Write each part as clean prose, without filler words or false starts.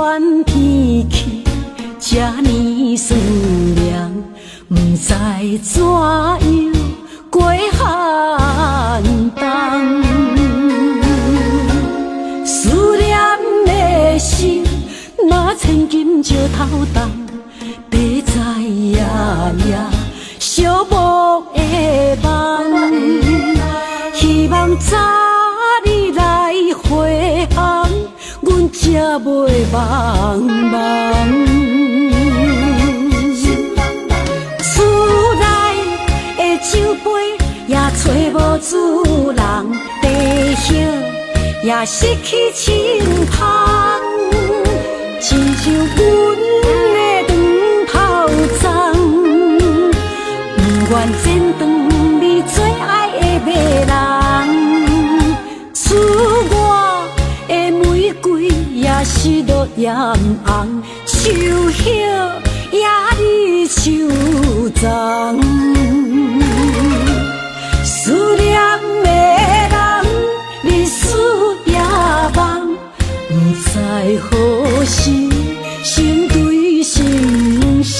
款天气这呢酸凉，不知怎样过寒冬。思念的心，若千金石头重，白在夜夜寂寞的梦。希望早日来回航，阮才袂茫茫。厝内的酒杯也找无主人，地叶也失去清芳，亲像阮的长头鬃，不愿剪断你最爱的迷人。厝外的玫瑰也是落艳红，树叶也离树丛。思念的人，日思夜梦，不知何时成对成双。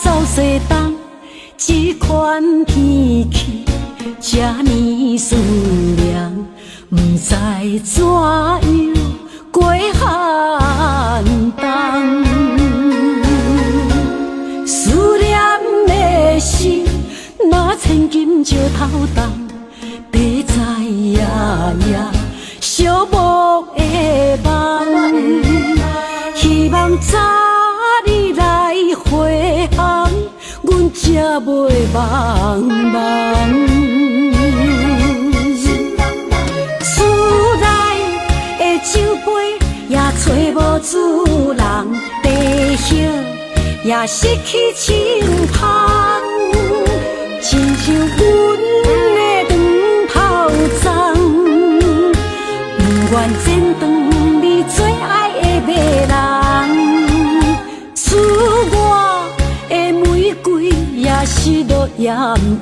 走西东，这款天气这呢酸凉，不知怎样过寒冬。思念的心，若千金石头重，白在夜夜寂寞的梦。希望早日来回航，阮才袂茫茫。厝内的酒杯也找无主人，地叶也失去清芳，亲像阮的长头鬃，不愿剪断你最爱的迷人。厝外的玫瑰也是落艳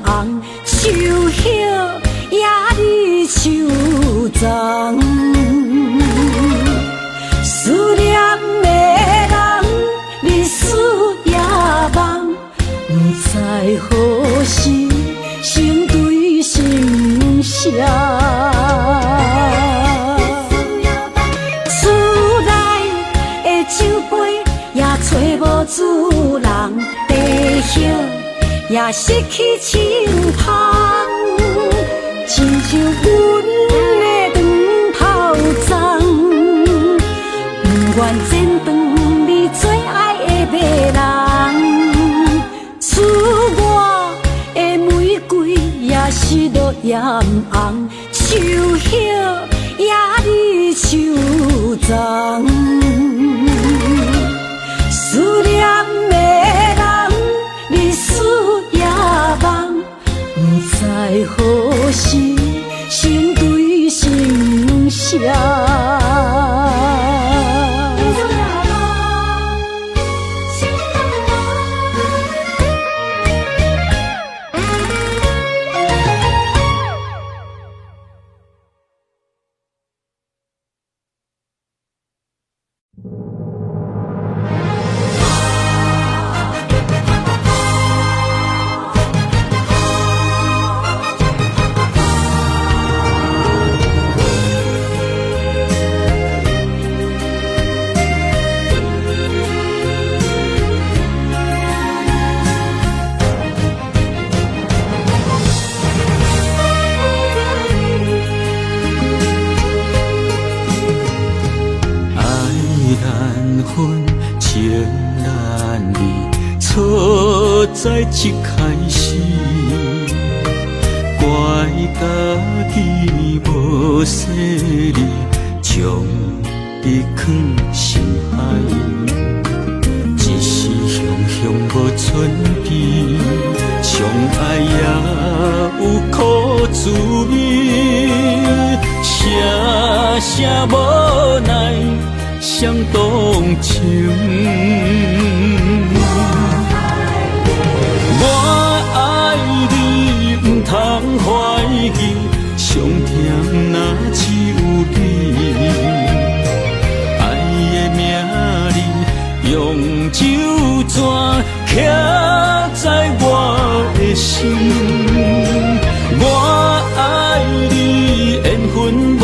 红，树叶也离树丛。思念的人，日思夜梦，不知何时成对成双。找无主人，地叶也失去清芳，亲像阮的长头鬃，不愿剪断你最爱的迷人。厝外的玫瑰也是落艳红，树叶也离树丛。思念的人，日思夜梦，不知何时成对成双。在一开始，怪家己无细腻，将伊藏心海。是雄雄无剩边，相爱也有苦滋味，声声无奈伤动情。我爱你，不通怀疑，上甜若只有你。用酒泉刻在我的心，我爱你，缘分无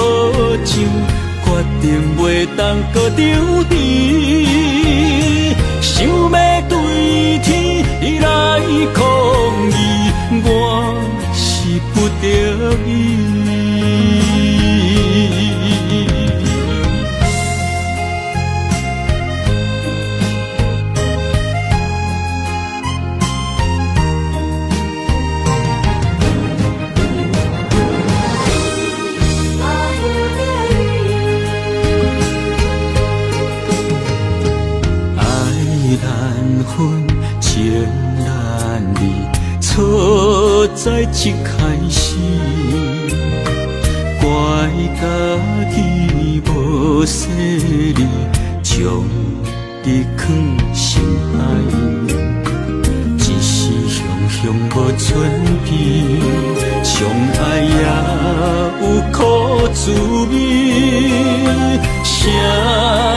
尽，决定袂当搁丢低，想要对天来抗议，我是不得已。情难离，错在一开始，怪家己无细腻，将你藏心海。一时雄雄无剩边，相爱也有苦滋味，声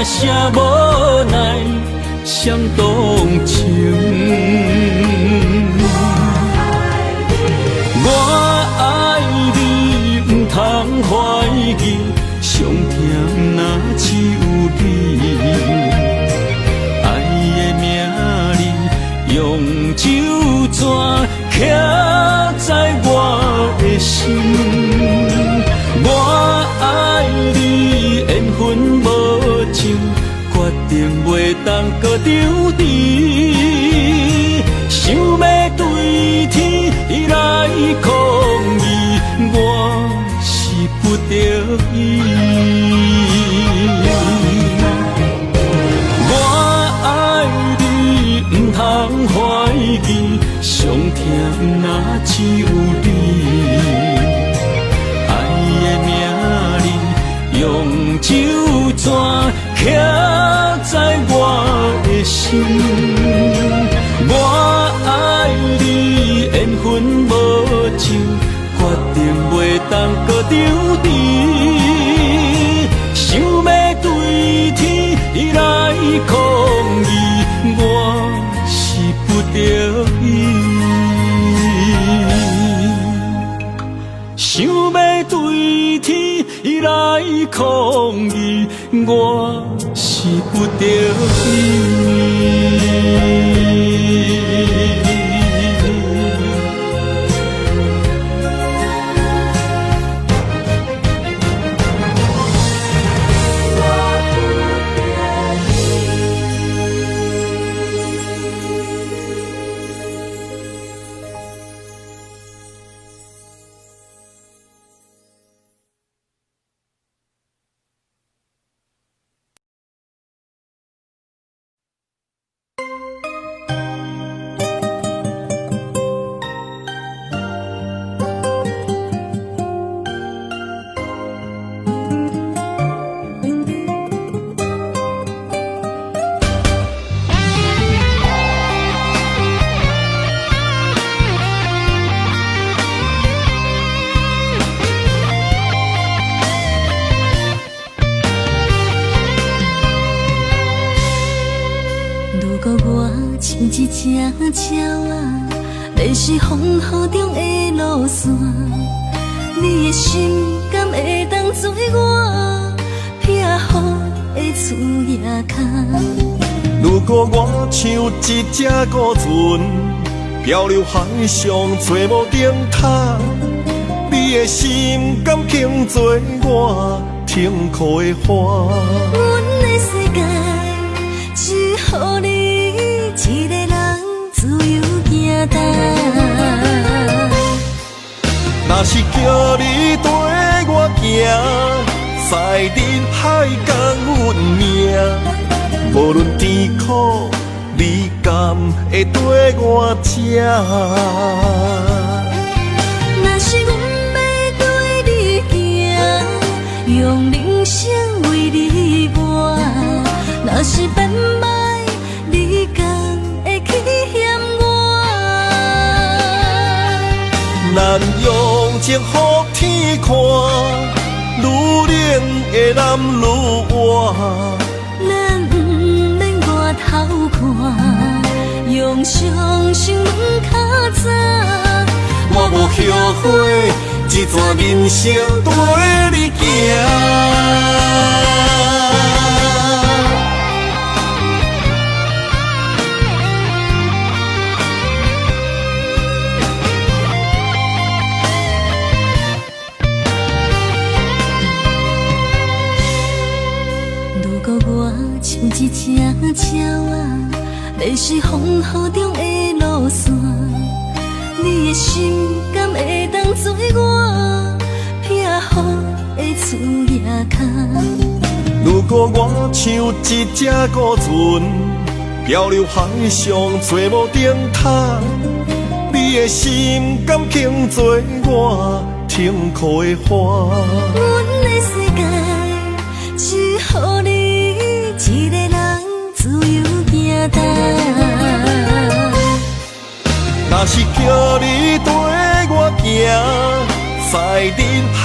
声无奈伤动情。我爱你，不通怀疑，上甜若只有你。爱的名字用酒泉刻在我的心。我爱你，缘分无尽，决定袂当搁丢低，想要对天来抗议，我是不得已。我爱你，不通怀疑，上甜若只有你。爱的名字用酒泉刻在我的心，我爱你，缘分无尽，决定袂当搁丢低，想要对天来抗议，我是不得已。想要对天来抗议，我是不得已。一只鸟啊，迷失风雨中的路线，你的心敢会当做我撇予的厝野脚？如果我像一只孤船，漂流海上找无顶塔，你的心敢肯做我停靠的花？阮的世界只予你一个人自由行踏。若是叫你跟我行，在人海共运命，无论甜苦你敢会跟我吃？若是阮要对你行，用人生为你活，若是变歹，你敢会去嫌我？咱用情予天看，愈恋的男愈活。咱不免外头看，用双手问较早。我无后悔，一段人生跟你行。如果我像一只鸟仔，迷失风雨中的路线，你的心敢会当做我撇予的厝夜空？如果我像一只孤船，漂流海上做无定塔，你的心敢肯做我停靠的花？阮的世界只予你一个人自由行动。若是叫你跟我行，在人海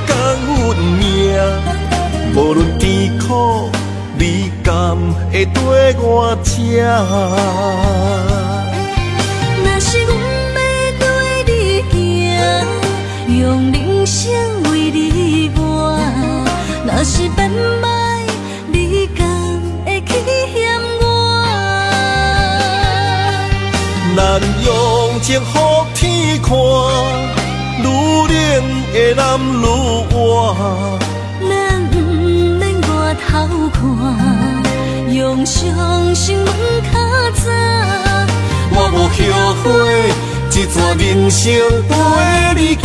共运命，无论甜苦，你敢会跟我吃？若是阮要对你行，用人生为你活，若是变歹，你敢会去嫌我？咱用情予天看，愈恋的男愈活。咱不免外头看，用双手问较早。我无后悔，一段人生跟你行。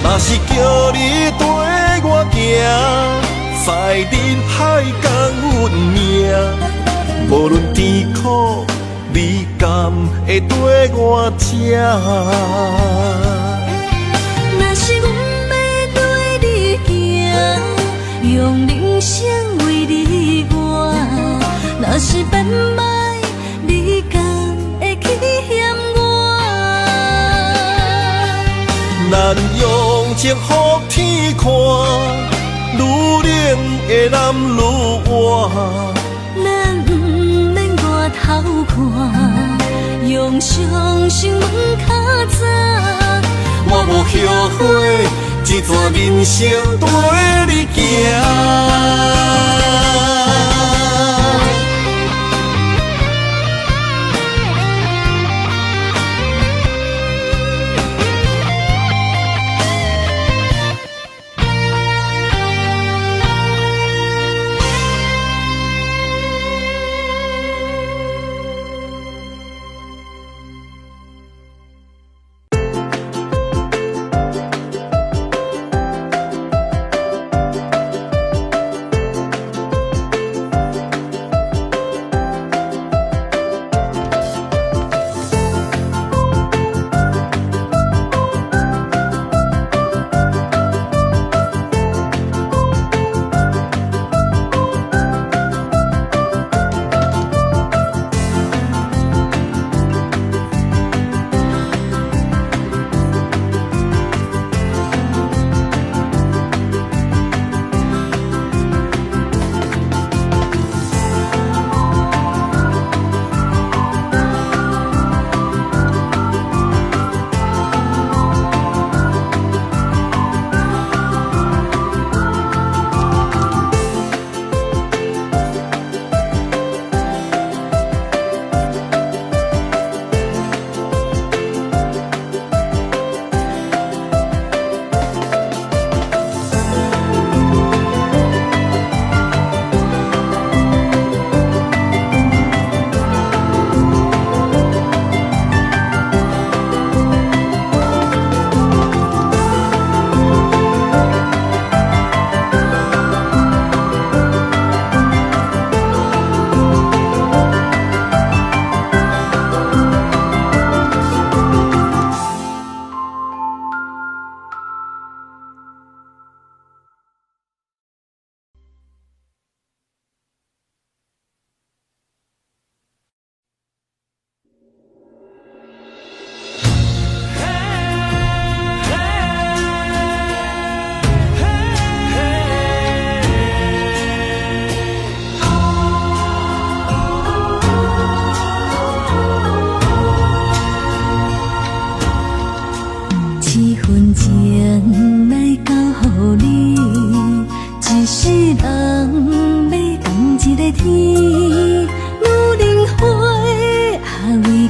若是叫你跟我行，在人海共运命，无论甜苦，你敢会跟我吃？若是阮要对你行，用人生为你活，若是变歹，你敢会去嫌我？咱用情予天看，愈恋的男愈活。咱不免外头看，用双手问较早。我无后悔，一段人生跟你行。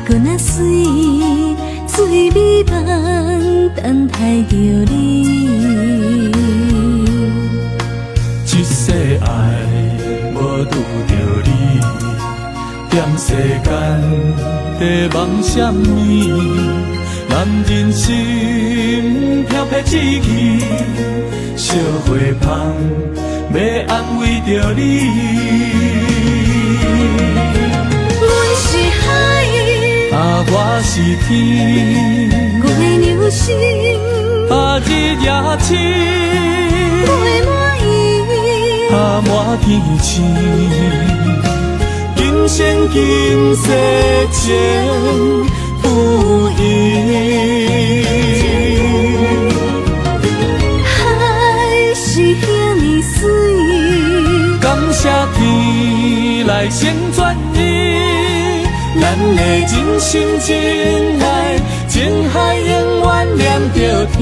搁那水，水美梦等待着你。一世爱无拄着你，踮世间在梦什么？男人心飘撇志气，烧花香要安慰着你。阮是海，我是天，我的流星，日夜深，陪满意，满天星。今生今世情不移。海是遐尼水，感谢天来成全你，咱的真心真爱，情海永远念着天。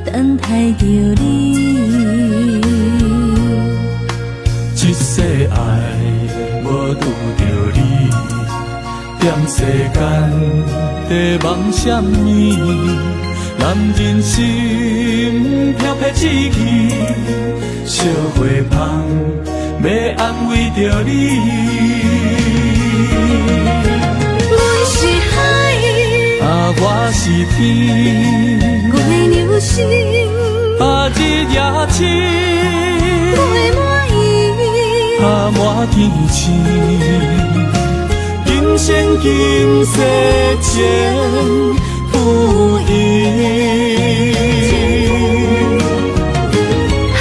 等待着你，一世爱无拄着你，踮世间在梦什么？男人心飘撇志气，烧花香要安慰着你。阮是海，我是天，我的流星，日夜深，陪满意，满天星。今生今世情不移。海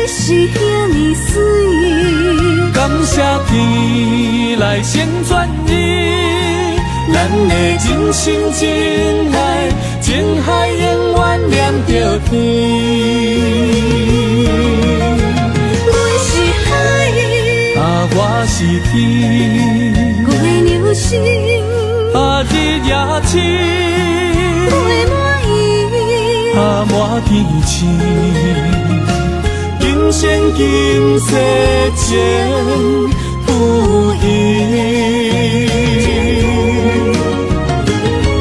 是遐尼水，感谢天来成全你，咱的真心真爱，情海永远念着天。阮是海，我是天，我的流星，日夜深，陪满意，满天星。今生今世情不移。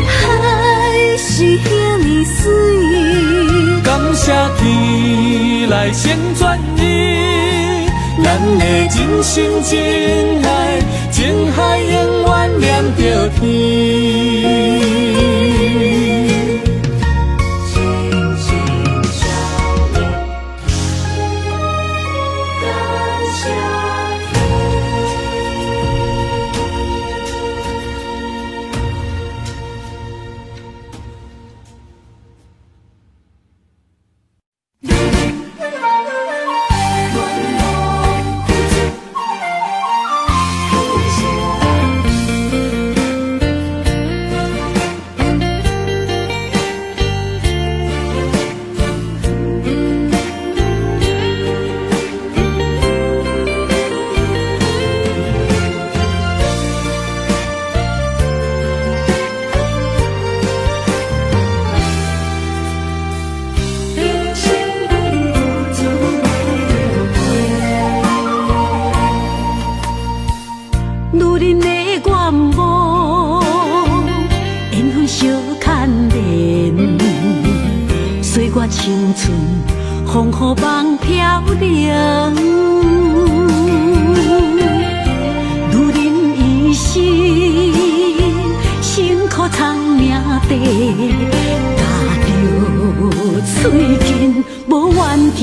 海是遐尼水，感谢天来成全你，咱的真心真爱，情海永远念着天。青春风雨梦飘零，女人一生辛苦苍命地，踏着嘴筋无怨天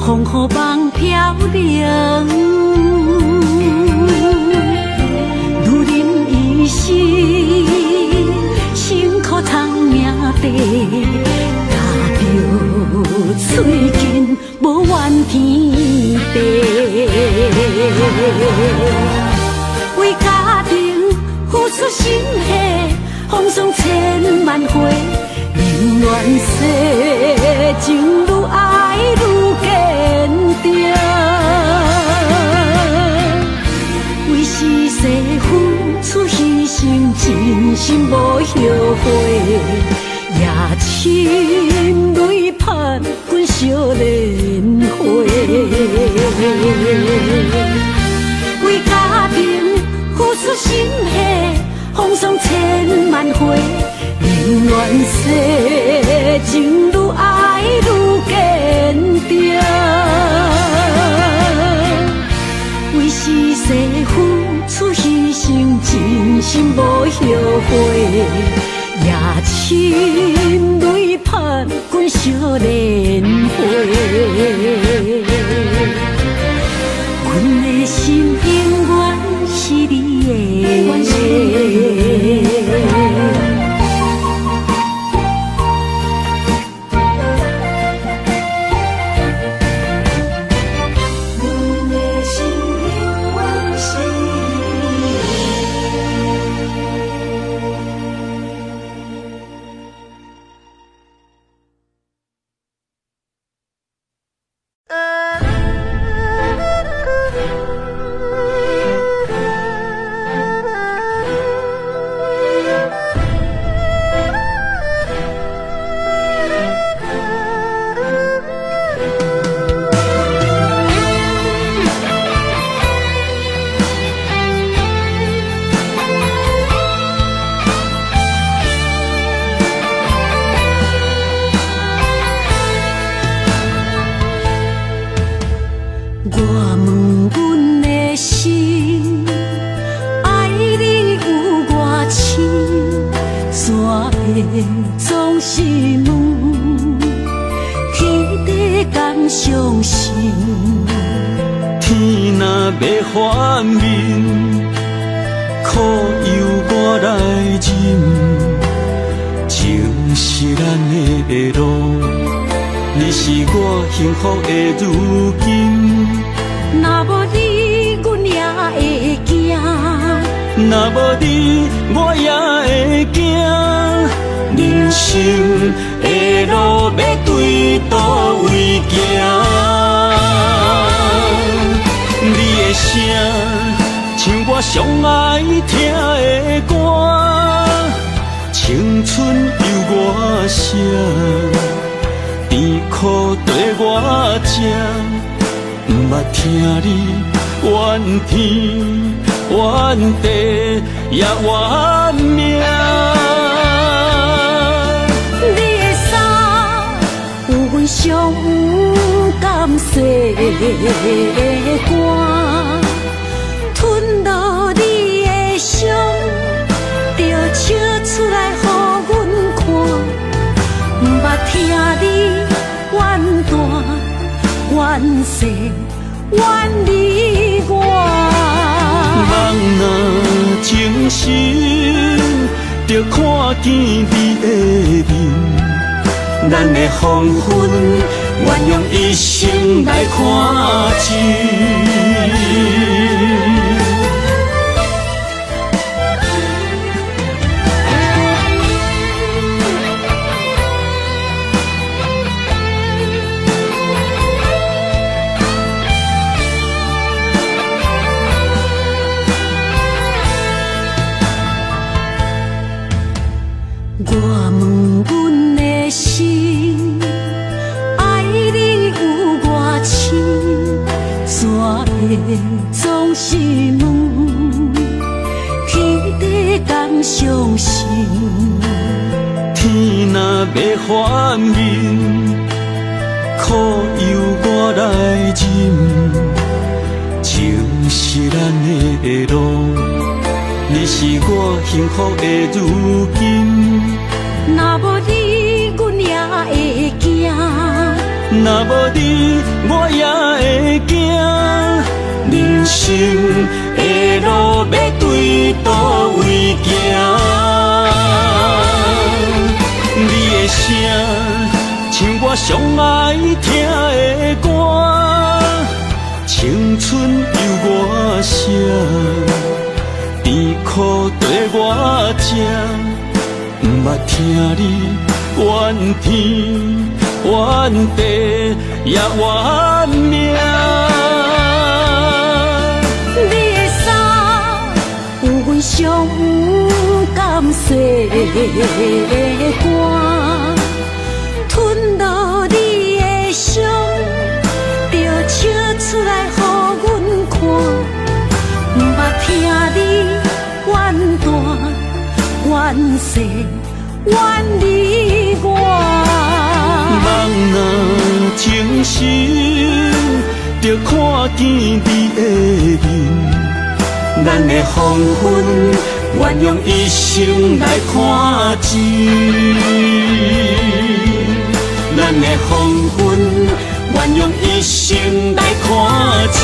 风雨梦飘零，如人一世，辛苦通命地，踏着嘴筋无怨天地，为家庭付出心血，风霜千万回。宁愿世情愈爱愈坚定，为是世付出牺牲，真心无后悔，也亲泪盼阮惜莲花。为家庭付出心血，风霜千万回。宁愿世情愈爱愈坚定，为是世付出牺牲，真心无后悔，也亲泪盼阮惜莲花。阮的心永远是你的。总是问，天地敢相信？天若要反面，苦由我来忍。情是咱的路，你是我幸福的如今。若无你，阮也会惊；若无你，我也会惊。人生的路要对倒位行？你的声像我上爱听的歌，青春由我写，甜苦对我吃，不捌听你怨天怨地也怨命。上不甘洗的汗，吞落你的伤，就笑出来予阮看。不捌听你怨断怨世怨离我。人若情深，就看见你的面。咱的黄昏，愿用一生来看尽。我问阮的心，爱你有偌深，怎会总是问，天地敢相信？天若要反面，苦由我来忍。情是咱的路，你是我幸福的如今。若无你，阮也会惊；若无你，我也会惊。人生的路要对倒位行？你的声，像我上爱听的歌，青春由我写，甜苦对我吃，不捌听你怨天怨地也怨命。你的衫有阮上有感细的汗，吞落你的伤，就笑出来予阮看。不捌听你怨大怨细怨你我。人若情深，就看见你的面，咱的黄昏愿用一生来看尽，咱的黄昏愿用一生来看尽。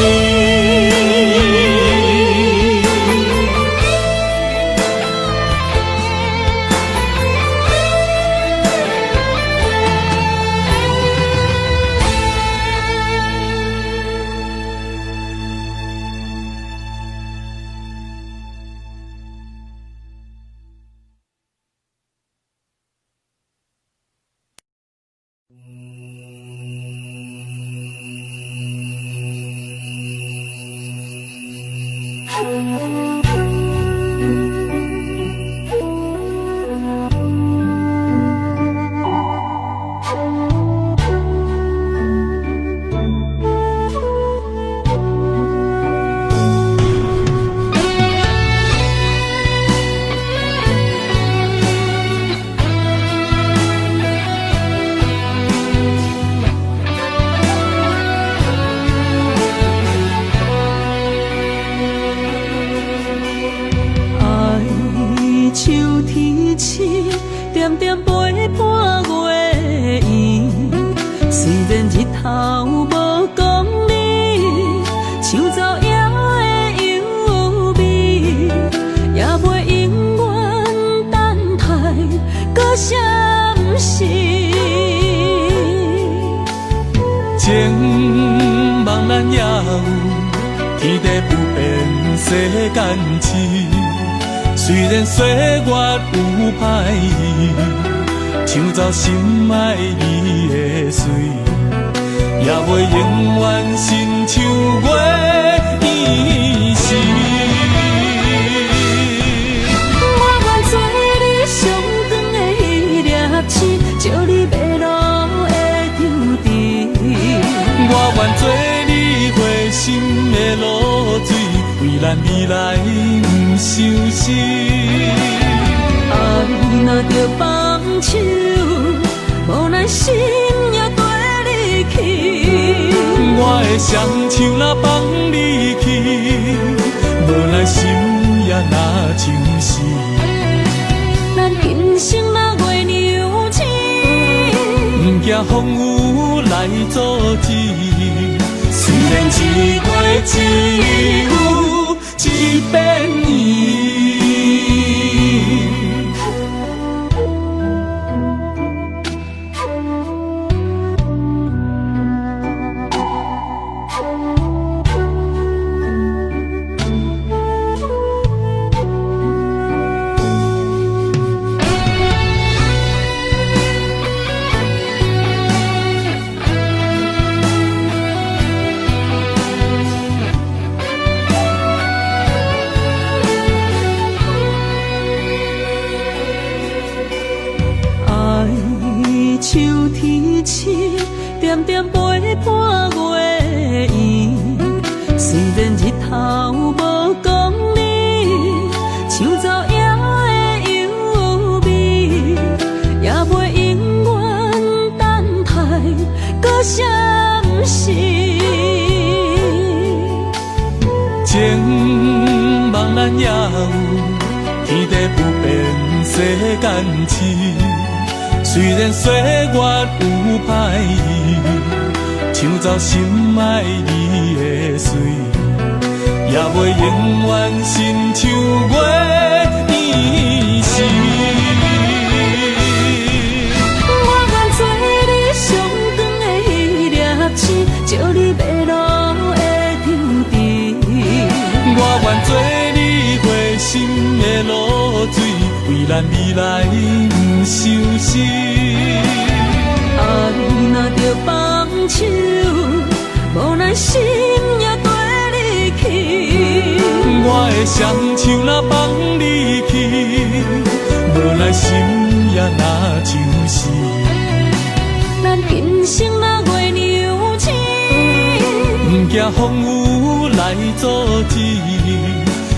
虽然岁月有歹意，抢走心爱你的水，也袂永远亲像月依时。我愿做你上长的迄粒星，照你迷路的张持。我愿做你回心的露水，为咱未来不伤心。爱若着放手，无奈心也跟你去。我的双手若放你去，无奈心也若像死。咱今生若月娘星，不惊风雨来阻止。虽然一月只有一遍伊。秋天起，点点陪伴月圆。虽然日头无讲你，抢走夜的幽味，也袂永远等待搁闪烁。情茫然也有天地不变世间事。虽然岁月有歹意，抢走心爱你的水，也袂永远亲像月年时。我愿做你上长的迄粒星，照你迷路的场地。我愿做你回心的露水，为咱未来不伤心。爱若着放手，无奈心也跟你去。我的双手若放你去，无奈心也若像是。咱今生若月娘亲，不惊风雨来阻止。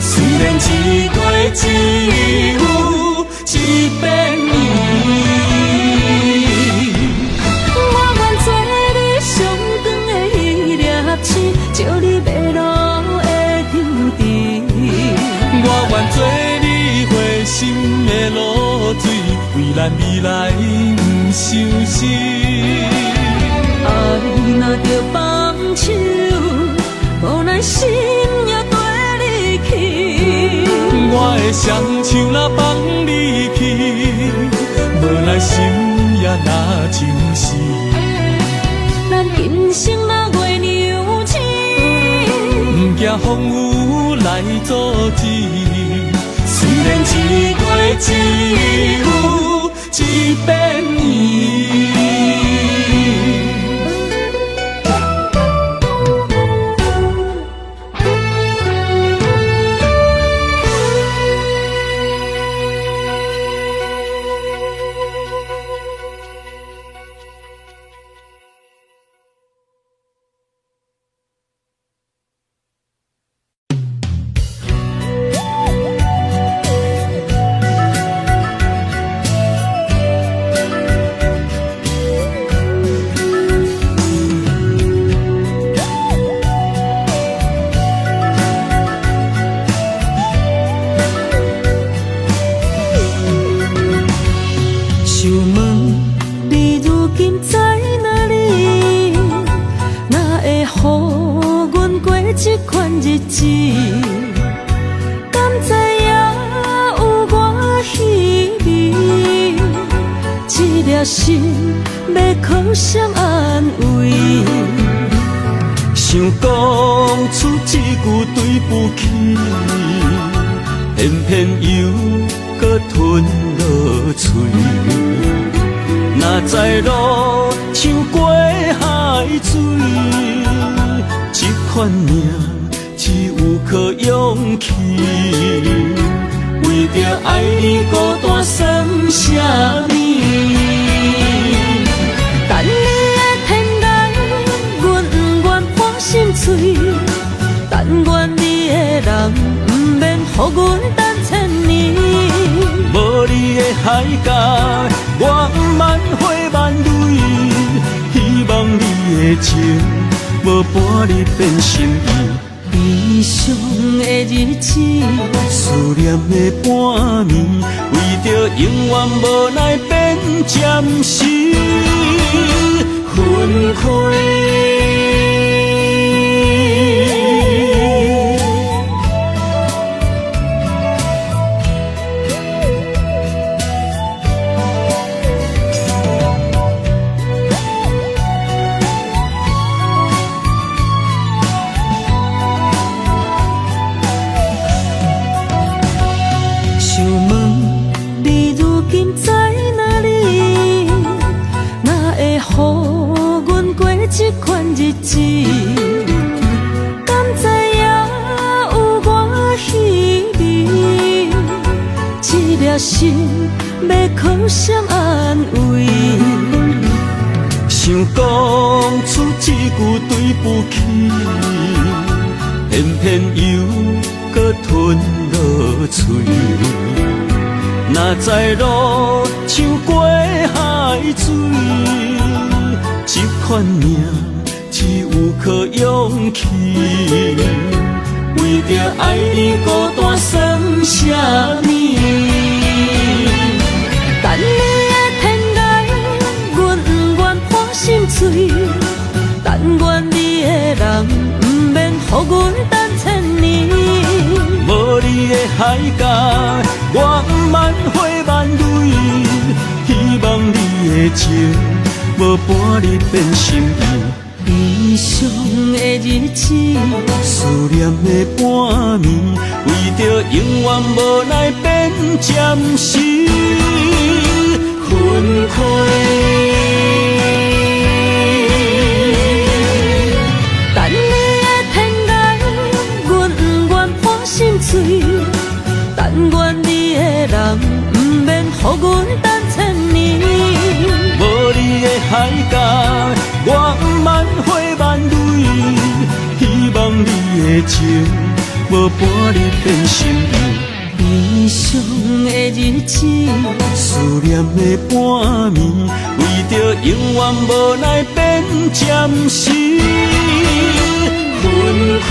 虽然一过一有一百年。照你迷路的场地，我愿做你回心的露水，为咱未来不伤心。爱若着放手，无奈心也跟你去。我的双手若放你去，无奈心也若像是。咱今生若月娘亲，不惊风雨来阻止。虽然一过一有一百年。心要靠谁安慰？想讲出一句对不起，偏偏又搁吞落嘴。若知路像过海水，这款命只有靠勇气。为着爱你孤单算什么？等你的天涯，阮不愿破心碎。但愿你的人，不免予阮等千年。无你的海角，我万花万蕊。希望你的情，无伴你变心意。悲伤的日子，思念的半暝，为着永远无奈变暂时分开。这款日子，敢知影有我稀微？这粒心要靠谁安慰？想讲出一句对不起，偏偏又搁吞落嘴。若知路像过海水。这款命只有靠勇气，为着爱你孤单算什么？等你的天涯，阮不愿破心碎。但愿海角，我不挽回万蕊，希望你的情无半日变心意。悲伤的日子，思念的半暝，为着永远无奈变暂时分开。等你的天涯，阮不愿破心碎。但愿你的人，不免予阮等千年。无你的海角，我不挽回万蕊，希望你的情无半日变心意。悲伤的日子，思念的半暝，为着永远无奈变暂时分开。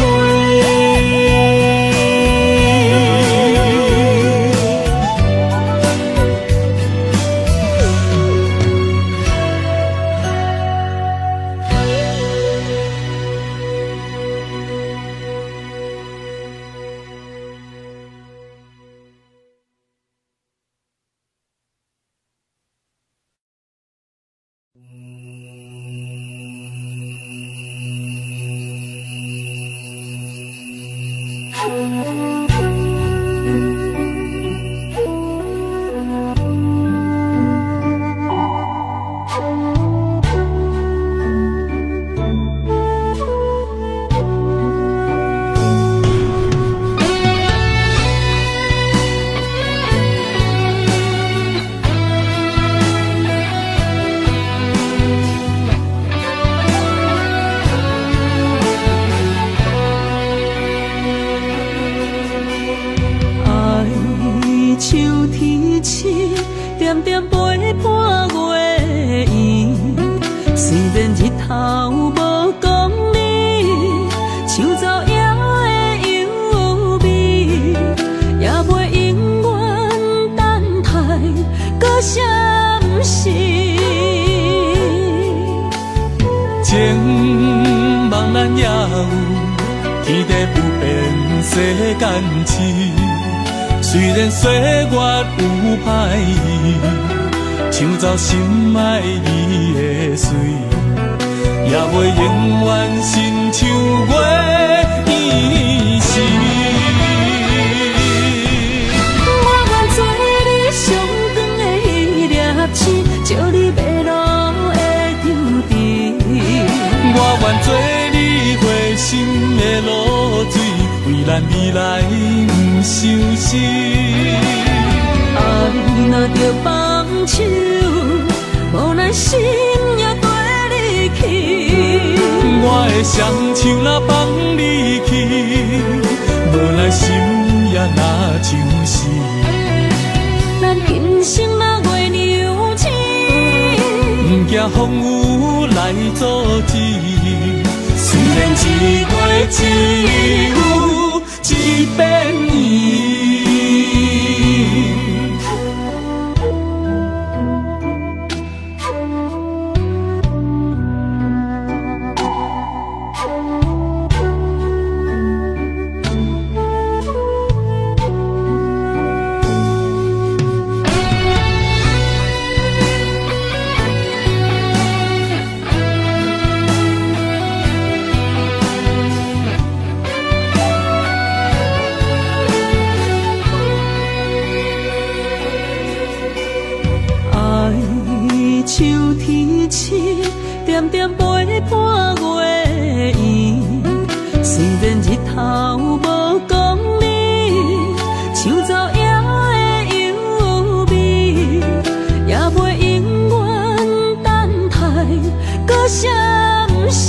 情茫然也有天地不变世间事，虽然岁月有歹意，抢走心爱你的水，也袂永远亲像月依时。我愿做你上长的迄粒星，照你迷路的场地。我愿做你回心的露水，为咱未来不伤心。爱若着放手，无奈心也跟你去。我的双手若放你去，无奈心也若像死。咱今生若月娘星，不惊风雨来阻止。虽然一月只有一遍年。秋天起，点点陪伴月圆。虽然日头无讲你，抢走夜的幽味，也袂永远等待搁闪失。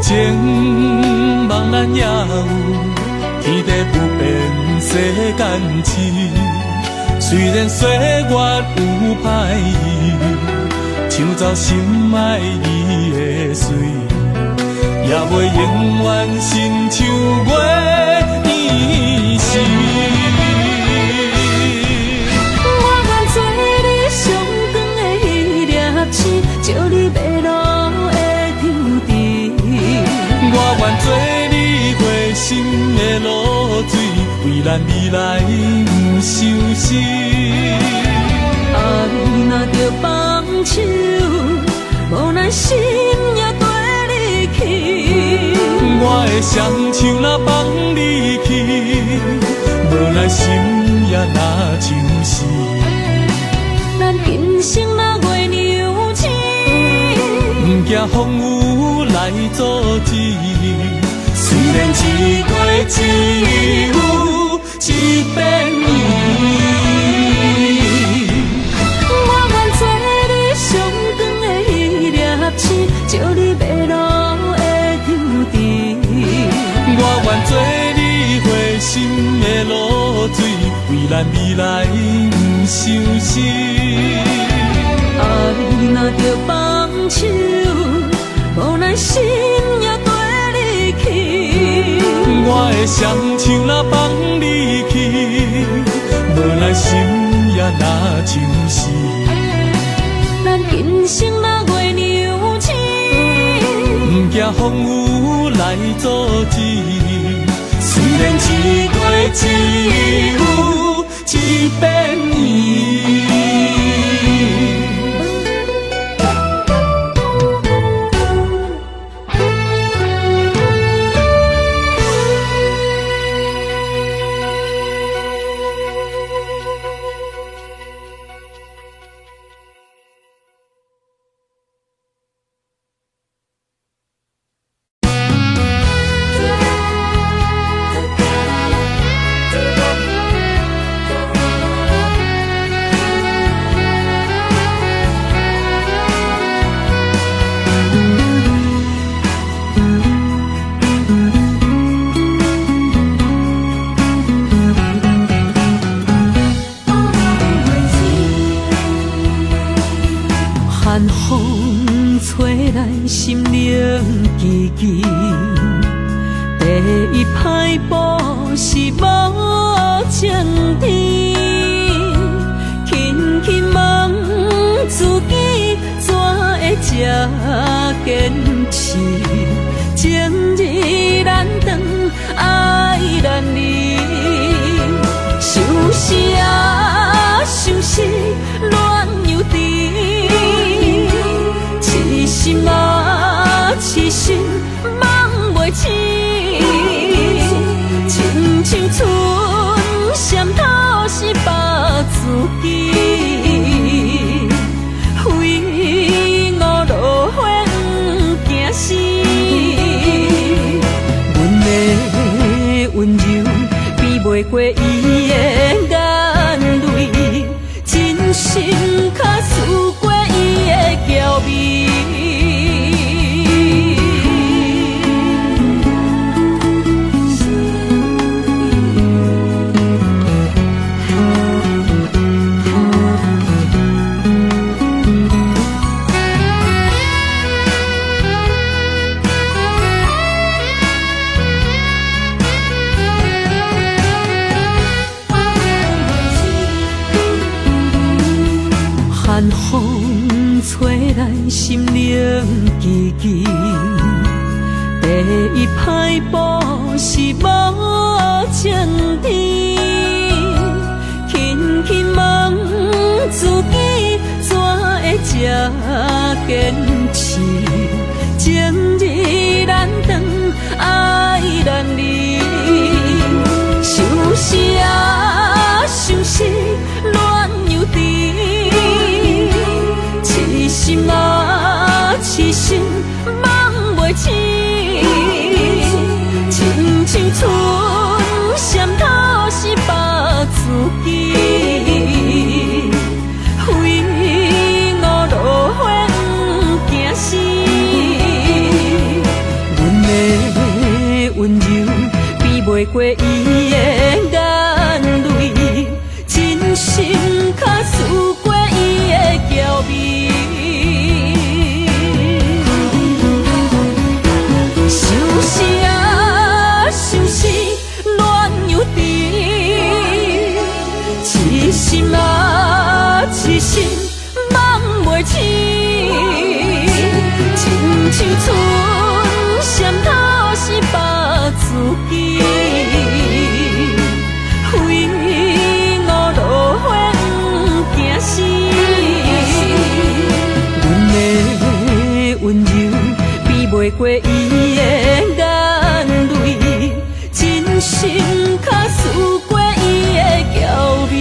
情茫然也有天地不变世间事。虽然岁月有歹意，抢走心爱你的水，也袂永远亲像月依时。我愿做你上长的迄粒星，照你迷路的场地。我愿做你回心的露水，为咱未来不伤心。爱若着放手，无咱心也跟你去。我的双手若放你去，无咱心也若像死。咱今生若月娘亲，不惊风雨来阻止。虽然一过一有一变伊。我愿做你上长的迄粒星，照你迷路的天地。我愿做你回心的露水，为咱未来不伤心。爱若着放手，无咱心也跟你去。我的双手若放你去，无咱心也若像死。咱今生若月娘亲，不惊风雨来阻止。虽然一过一有一变伊。寒风吹来心灵吱吱，第一摆步是无情甜，轻轻问自己怎会这坚持，情义难断，爱难离，想死啊想死，恋又甜。痴心啊，痴心梦袂醒，亲像春闪透是白自己，非我落花不惊死。阮的温柔比袂过伊的眼泪，真心较输过伊的娇媚。寒风吹来心灵吱吱，第一摆步是无情甜，轻轻问自己怎会这坚持，情义难断，爱难离，想死啊想死，恋又甜。痴心啊，痴心梦袂醒，亲像春闪透是白自己，非我落花不惊死。阮的温柔比袂过伊的眼泪，真心较输过伊的娇媚。想死啊想死，恋又甜，痴心啊痴心梦袂醒，亲像春闪透是白自己。心较思过伊的娇美。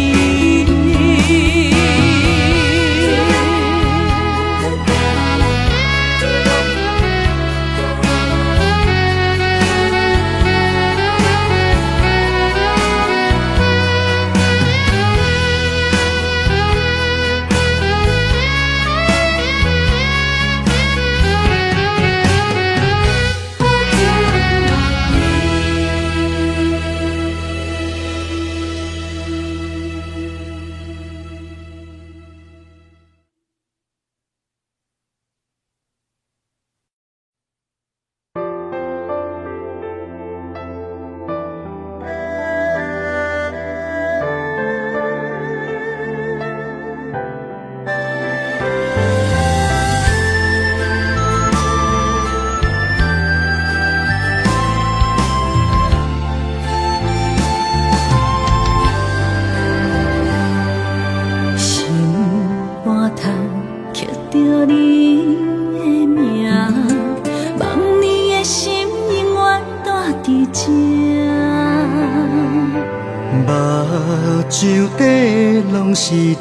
是你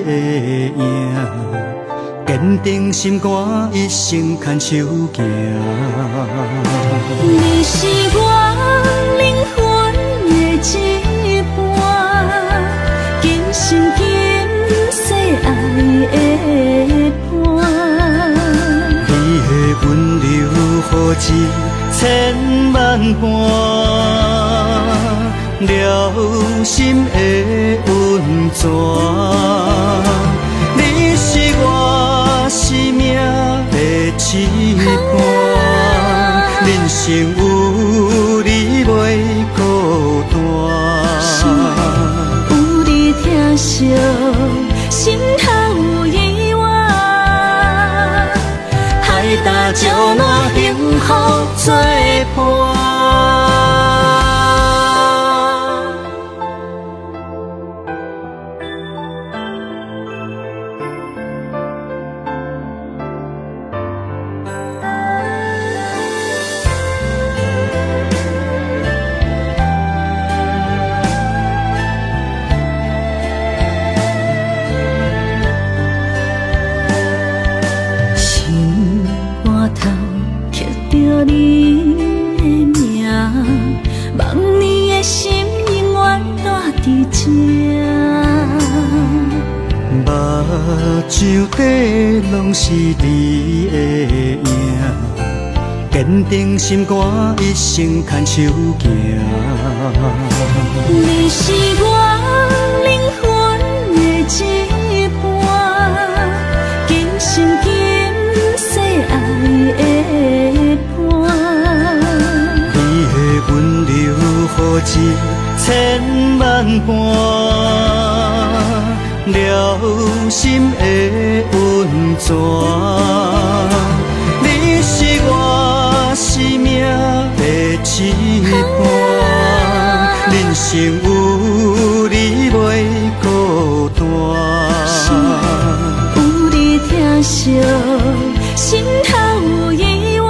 的影，坚定心肝，一生牵手行。你是我灵魂的一半，今生今世爱的伴。你的温柔好似千万般。了心的温泉，你是我生命的翅膀，人生有你袂孤单。有你疼惜，心头有意外，海大石烂，幸福作伴。手底拢是你的影，坚定心肝，一生牵手行。你是我灵魂的一半，今生今世爱的伴。你的温柔好似千万般。了心的温泉，你是我生命的翅膀，人生有你袂孤单。有你疼惜，心头有意外，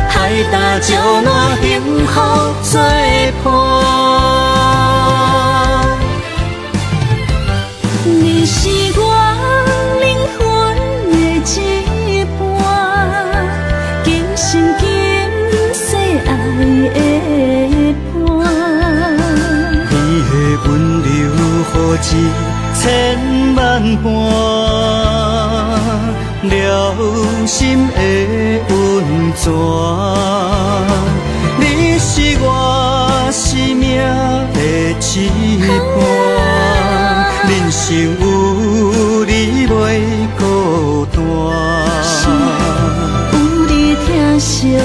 海大石烂，幸福作伴。你是我灵魂的一半，今生今世爱的伴。你的温柔好似千万般，了心的温泉。你是我生命的翅膀，人生有你袂孤单。有你疼惜，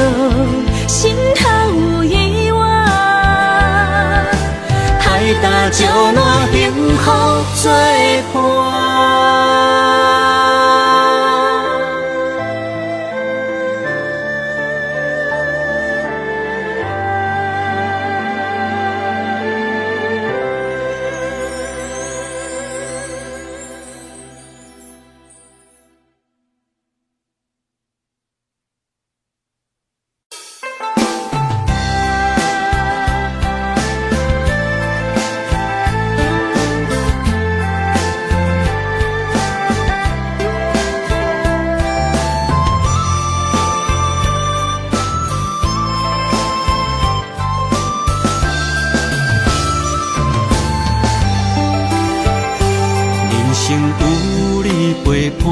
心头有意外，海大石烂，幸福作伴。伴，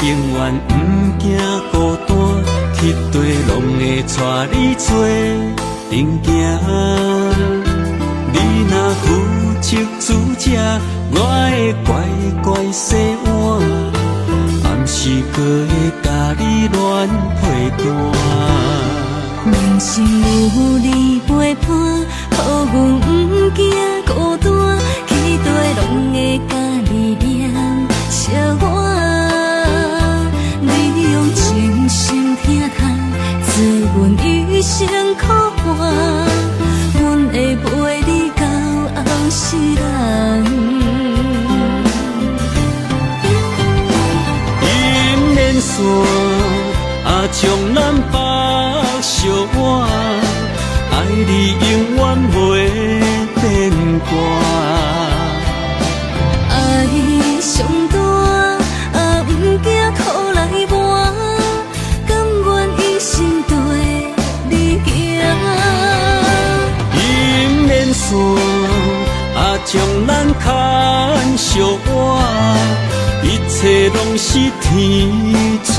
永远不惊孤单，去地拢会带你做阵行。你若负责主者，我会乖乖洗碗，暗时搁会甲你乱配单。人生有你陪伴，予阮不惊孤单，去地拢会甲你念相伴。你用真心听谈，做阮余生苦伴，阮会陪你到后世人。银莲线啊，将咱绑相偎，爱你永远袂变卦。爱上大啊，不惊苦来磨，甘愿一生对你行。银莲线啊，将咱牵相偎，一切拢是天注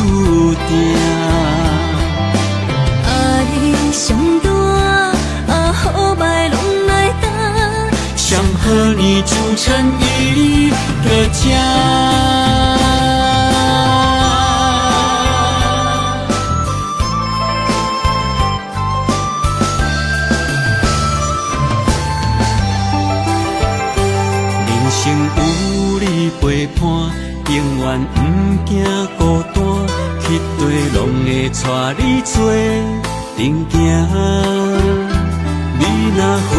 定。爱上大啊，好歹拢来担，上好年就趁伊个正。人生有你陪伴，永远不惊孤单，去地拢会带你做阵行。你若负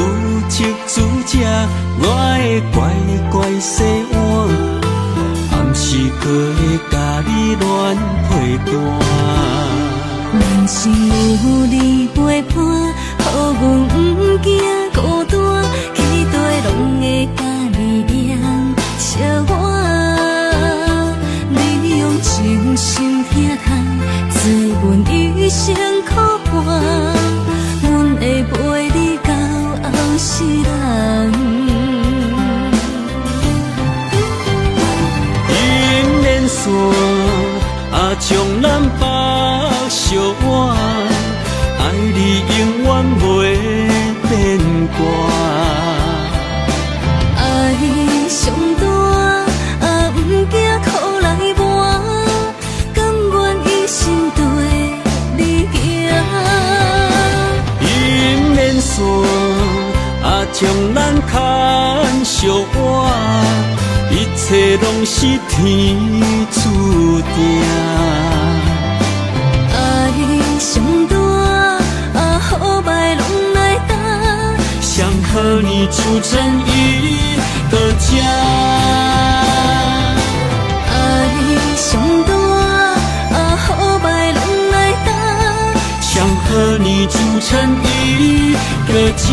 责主者，我会乖乖洗碗，暗时搁会甲你乱配单。人生有你陪伴，予阮不惊孤单，去地拢会甲你念相伴。你用真心听谈，做阮余生苦伴，阮会陪你到后世人。银莲线啊，将咱绑相偎，爱你永远袂变卦。爱上大啊，不惊苦来磨，甘愿一生对你行。银莲线啊，将咱牵相偎，一切拢是天注定。爱上大啊，好歹拢来担，上好年就趁伊个正。爱上大啊，好歹拢来担，上好年就趁伊个正。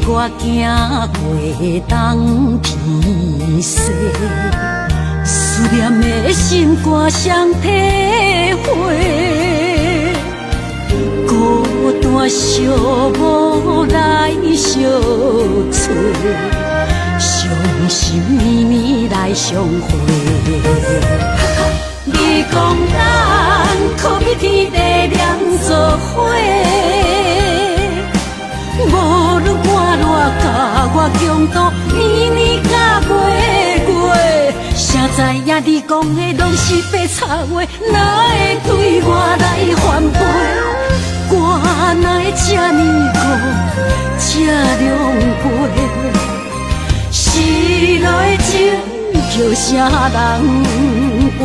我行过东天西，思念的心肝双体会，孤单寂寞来相找，伤心绵绵来相会。你讲咱可比天地两作伙。无论我偌甲我强度，年年甲月月，谁知影呀，你讲的拢是白插话，哪会对我来反背？我哪会这呢孤，这狼狽？失落的情叫啥人陪？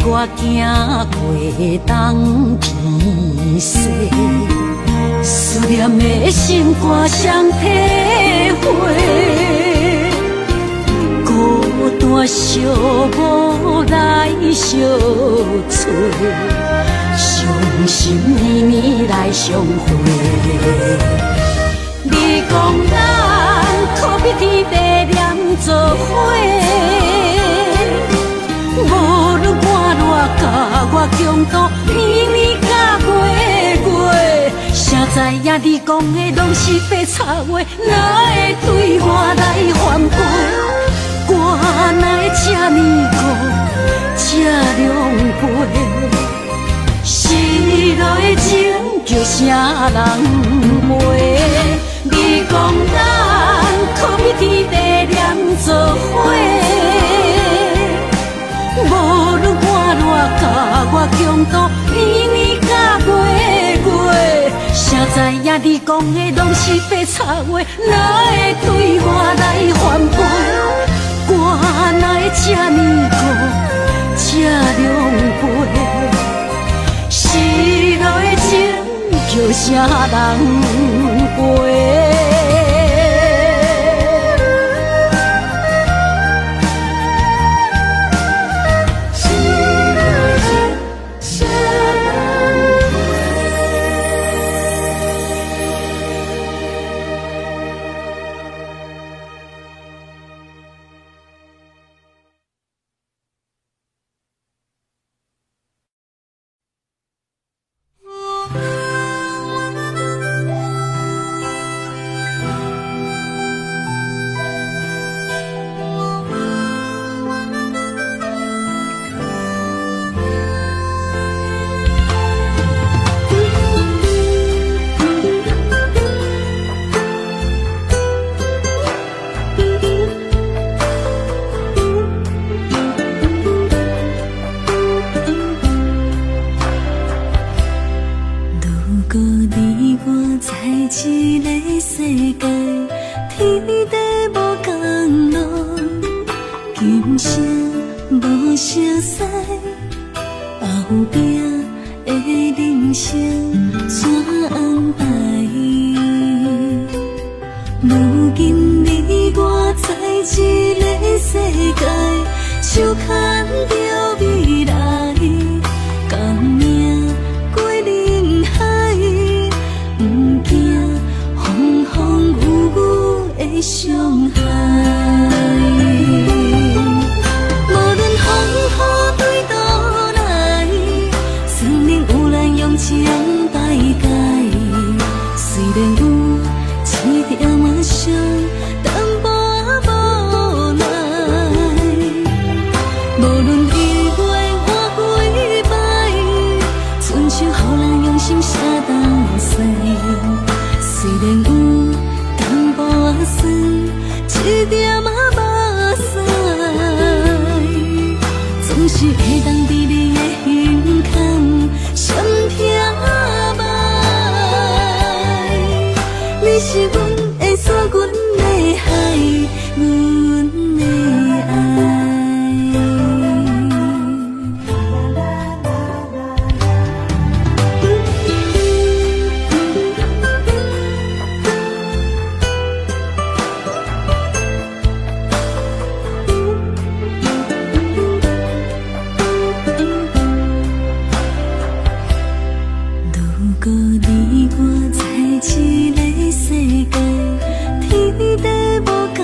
我行过东天西，思念的心肝双体会，孤单寂寞来相找，伤心绵绵来相会。你讲咱可比天地念做伙。无论我偌甲我强度，年年甲月，谁知影你讲的拢是白插话，哪会对我来反背？我哪会这呢孤，这狼狽？失落的情叫啥人陪？你讲咱可比天地念做伙。无论我偌甲我强度，年年甲月，谁知影你讲的拢是白插话，哪会对我来反背？我哪会这呢孤，这狼狽？失落的情叫啥人陪？在这个世界，天地无共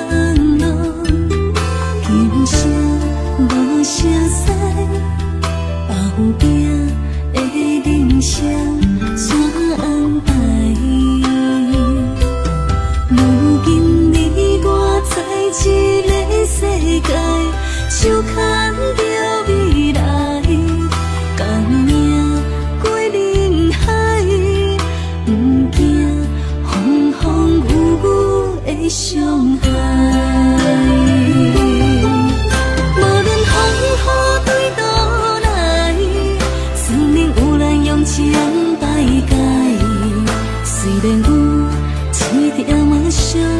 路。伤害。无论风雨对倒来，算命有咱用枪摆解。虽然有一点仔伤。